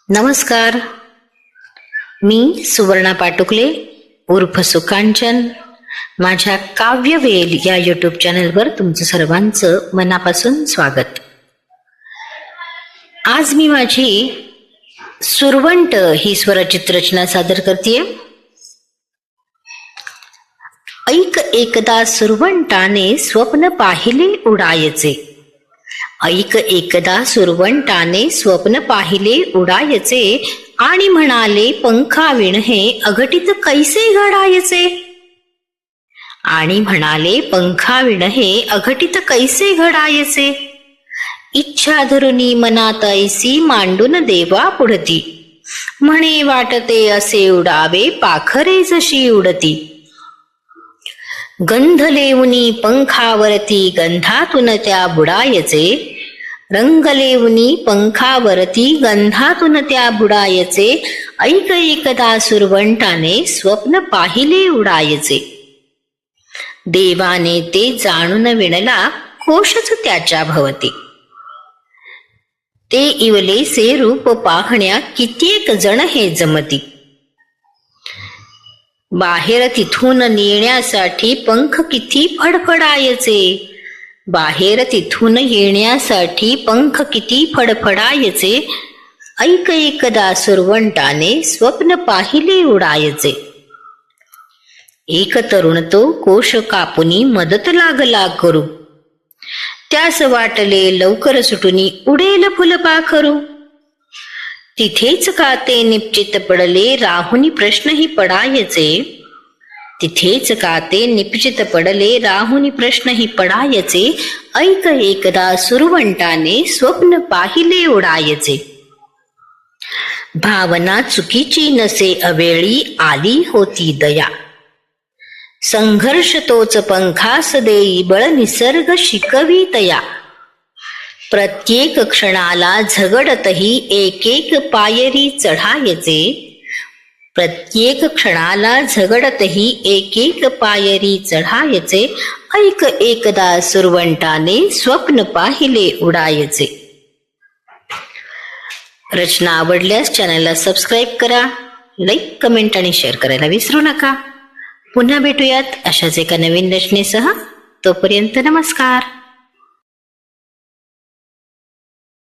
नमस्कार, मी सुवर्णा पाटुकले उर्फ सुकांचन माझ्या काव्यवेल या यूट्यूब चॅनलवर तुमचं सर्वांचं मनापासून स्वागत. आज मी माझी सुरवंट ही स्वरचित रचना सादर करते. ऐक एकदा सुरवंटाने स्वप्न पाहिले उडायचे. ऐक एकदा सुरवंटाने स्वप्न पाहिले उडायचे आणि म्हणाले पंखाविण हे अघटित कैसे घडायचे. आणि म्हणाले पंखाविण हे अघटित कैसे घडायचे. इच्छा धरुनी मनात ऐसी मांडून देवा पुढती. म्हणे वाटते असे उडावे पाखरे जशी उडती. गंध लेवनी पंखावरती गंधातून त्या बुडायचे. रंग लेवनी पंखावरती गंधातून त्या बुडायचे. ऐक एकदा सुरवंटाने स्वप्न पाहिले उडायचे. देवाने ते जाणून विणला कोशच त्याच्या भवती. ते इवलेसे रूप पाहण्या कित्येक जण हे जमती. बाहेर तिथून नेण्यासाठी पंख किती फडफडायचे. बाहेर तिथून येण्यासाठी पंख किती फडफडायचे. ऐक एकदा सुरवंटाने स्वप्न पाहिले उडायचे. एक तरुण तो कोश कापुनी मदत लागला करू. त्यास वाटले लवकर सुटुनी उडेल फुलपाखरू. तिथेच का ते निश्चित पडले राहुनी प्रश्नही पडायचे. तिथेच का ते निश्चित पडले राहुनी प्रश्नही पडायचे. ऐक एकदा सुरवंटाने स्वप्न पाहिले उडायचे. भावना चुकीची नसे अवेळी आली होती दया. संघर्ष तोच पंखास देई बळ निसर्ग शिकवी तया. प्रत्येक क्षणाला झगडतही एक एक पायरी चढायचे. प्रत्येक क्षणाला झगडतही एक एक पायरी चढायचे. ऐक एकदा सुरवंटाने स्वप्न पाहिले उडायचे. रचना आवडल्यास चॅनलला सबस्क्राईब करा, लाईक, कमेंट आणि शेअर करायला विसरू नका. पुन्हा भेटूयात अशाच एका नवीन रचनेसह. तोपर्यंत नमस्कार.